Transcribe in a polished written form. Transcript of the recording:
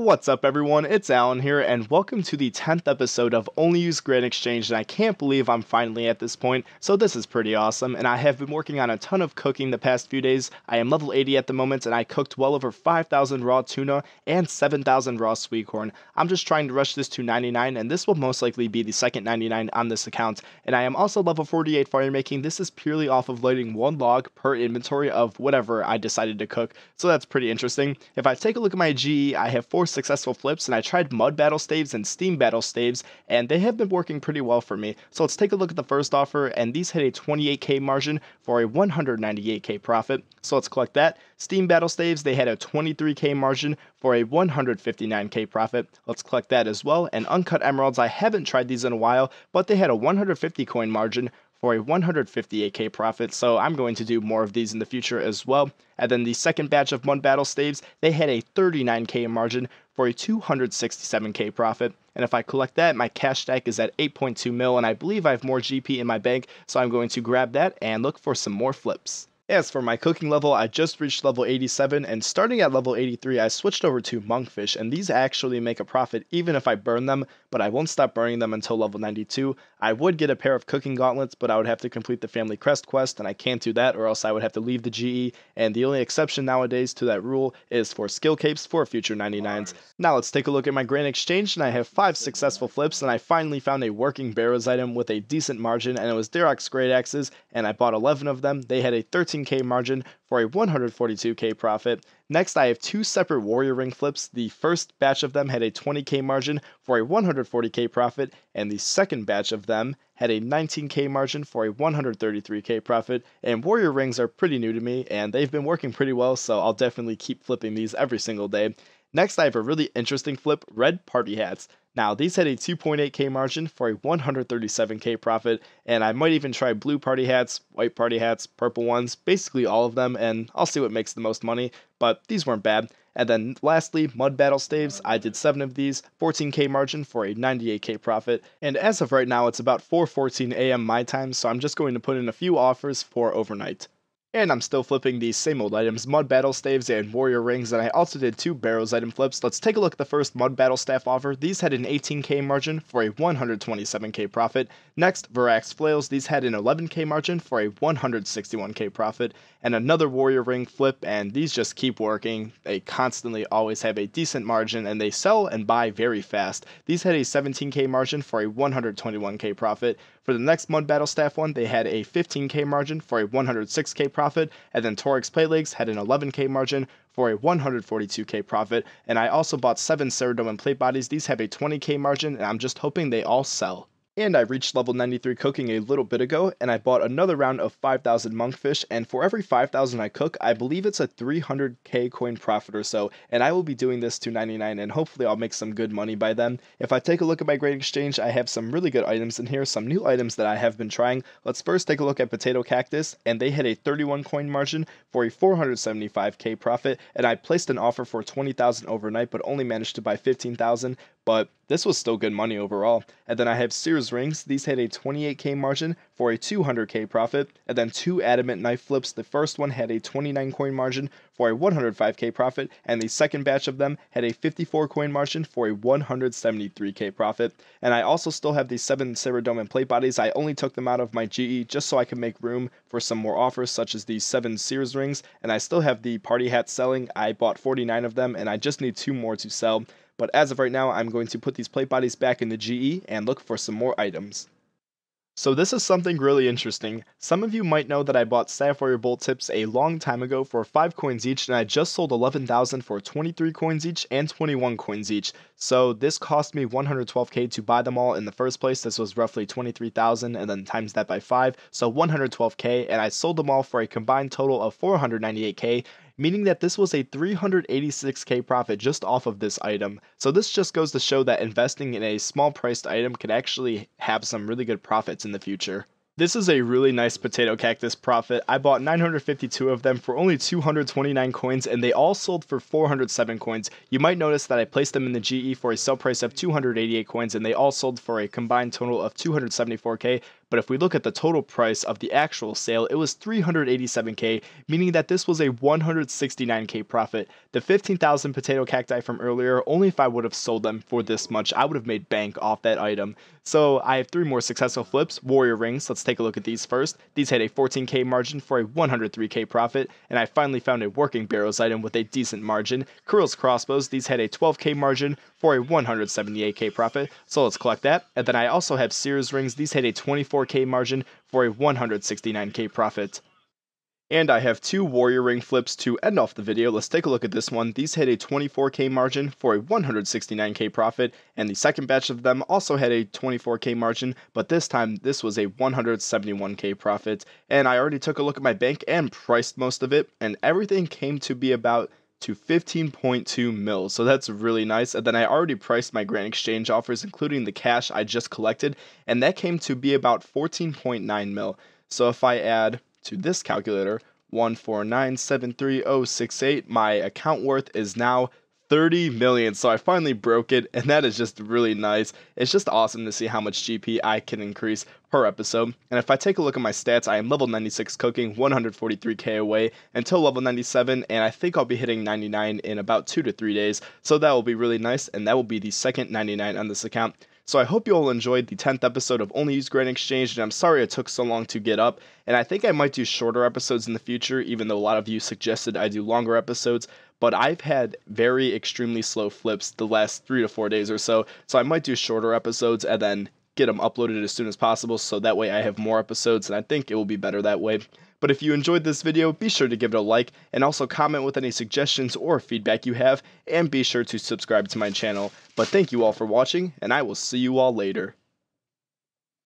What's up everyone, it's Alan here, and welcome to the 10th episode of Only Use Grand Exchange, and I can't believe I'm finally at this point, so this is pretty awesome, and I have been working on a ton of cooking the past few days. I am level 80 at the moment, and I cooked well over 5,000 raw tuna and 7,000 raw sweet corn. I'm just trying to rush this to 99, and this will most likely be the second 99 on this account, and I am also level 48 fire making. This is purely off of lighting one log per inventory of whatever I decided to cook, so that's pretty interesting. If I take a look at my GE, I have 4 successful flips, and I tried mud battle staves and steam battle staves, and they have been working pretty well for me. So let's take a look at the first offer, and these hit a 28k margin for a 198k profit. So let's collect that. Steam battle staves, they had a 23k margin for a 159k profit. Let's collect that as well. And uncut emeralds, I haven't tried these in a while, but they had a 150 coin margin for a 158k profit, so I'm going to do more of these in the future as well. And then the second batch of mud battle staves, they had a 39k margin for a 267k profit. And if I collect that, my cash stack is at 8.2 mil, and I believe I have more GP in my bank, so I'm going to grab that and look for some more flips. As for my cooking level, I just reached level 87, and starting at level 83, I switched over to monkfish, and these actually make a profit even if I burn them, but I won't stop burning them until level 92. I would get a pair of cooking gauntlets, but I would have to complete the family crest quest, and I can't do that, or else I would have to leave the GE, and the only exception nowadays to that rule is for Skillcapes for future 99s. Now let's take a look at my grand exchange, and I have 5 successful flips, and I finally found a working barrows item with a decent margin, and it was Darok's great axes, and I bought 11 of them. They had a 13k margin for a 142k profit. Next, I have 2 separate warrior ring flips. The first batch of them had a 20k margin for a 140k profit, and the second batch of them had a 19k margin for a 133k profit. And warrior rings are pretty new to me, and they've been working pretty well, so I'll definitely keep flipping these every single day. Next, I have a really interesting flip, red party hats. Now, these had a 2.8k margin for a 137k profit, and I might even try blue party hats, white party hats, purple ones, basically all of them, and I'll see what makes the most money, but these weren't bad. And then lastly, mud battle staves, I did 7 of these, 14k margin for a 98k profit, and as of right now, it's about 4:14 a.m. my time, so I'm just going to put in a few offers for overnight. And I'm still flipping these same old items, mud battle staves and warrior rings, and I also did 2 barrows item flips. Let's take a look at the first mud battle staff offer. These had an 18k margin for a 127k profit. Next, Varax flails, these had an 11k margin for a 161k profit. And another warrior ring flip, and these just keep working. They constantly always have a decent margin, and they sell and buy very fast. These had a 17k margin for a 121k profit. For the next mud battle staff one, they had a 15k margin for a 106k profit, and then Torix plate legs had an 11k margin for a 142k profit. And I also bought 7 Ceradoman plate bodies. These have a 20k margin, and I'm just hoping they all sell. And I reached level 93 cooking a little bit ago, and I bought another round of 5,000 monkfish, and for every 5,000 I cook, I believe it's a 300k coin profit or so, and I will be doing this to 99, and hopefully I'll make some good money by then. If I take a look at my great exchange, I have some really good items in here, some new items that I have been trying. Let's first take a look at potato cactus, and they had a 31 coin margin for a 475k profit, and I placed an offer for 20,000 overnight, but only managed to buy 15,000, but this was still good money overall. And then I have Sears rings. These had a 28k margin for a 200k profit. And then 2 adamant knife flips. The first one had a 29 coin margin for a 105k profit, and the second batch of them had a 54 coin margin for a 173k profit. And I also still have the 7 Ceradoman plate bodies. I only took them out of my GE just so I could make room for some more offers, such as the 7 Sears rings. And I still have the party hats selling. I bought 49 of them, and I just need 2 more to sell. But as of right now, I'm going to put these plate bodies back in the GE and look for some more items. So this is something really interesting. Some of you might know that I bought Sapphire Bolt tips a long time ago for 5 coins each, and I just sold 11,000 for 23 coins each and 21 coins each. So this cost me 112k to buy them all in the first place. This was roughly 23,000, and then times that by 5, so 112k, and I sold them all for a combined total of 498k, meaning that this was a 386k profit just off of this item. So this just goes to show that investing in a small priced item can actually have some really good profits in the future. This is a really nice potato cactus profit. I bought 952 of them for only 229 coins, and they all sold for 407 coins. You might notice that I placed them in the GE for a sell price of 288 coins, and they all sold for a combined total of 274k, but if we look at the total price of the actual sale, it was 387k, meaning that this was a 169k profit. The 15,000 potato cacti from earlier, only if I would have sold them for this much, I would have made bank off that item. So I have 3 more successful flips. Warrior rings, let's take a look at these first. These had a 14k margin for a 103k profit, and I finally found a working barrels item with a decent margin. Kurill's crossbows, these had a 12k margin for a 178k profit, so let's collect that. And then I also have Sears rings, these had a 24k margin for a 169k profit. And I have 2 warrior ring flips to end off the video. Let's take a look at this one. These had a 24k margin for a 169k profit, and the second batch of them also had a 24k margin, but this time this was a 171k profit. And I already took a look at my bank and priced most of it, and everything came to be about to 15.2 mil, so that's really nice. And then I already priced my grand exchange offers, including the cash I just collected, and that came to be about 14.9 mil. So if I add to this calculator 149,730,68, my account worth is now 30 million. So I finally broke it, and that is just really nice. It's just awesome to see how much GP I can increase per episode. And if I take a look at my stats, I am level 96 cooking, 143k away until level 97, and I think I'll be hitting 99 in about 2 to 3 days. So that will be really nice, and that will be the second 99 on this account. So I hope you all enjoyed the 10th episode of Only Use Grand Exchange, and I'm sorry it took so long to get up, and I think I might do shorter episodes in the future, even though a lot of you suggested I do longer episodes, but I've had very extremely slow flips the last 3 to 4 days or so, so I might do shorter episodes and then get them uploaded as soon as possible, so that way I have more episodes, and I think it will be better that way. But if you enjoyed this video, be sure to give it a like, and also comment with any suggestions or feedback you have, and be sure to subscribe to my channel. But thank you all for watching, and I will see you all later.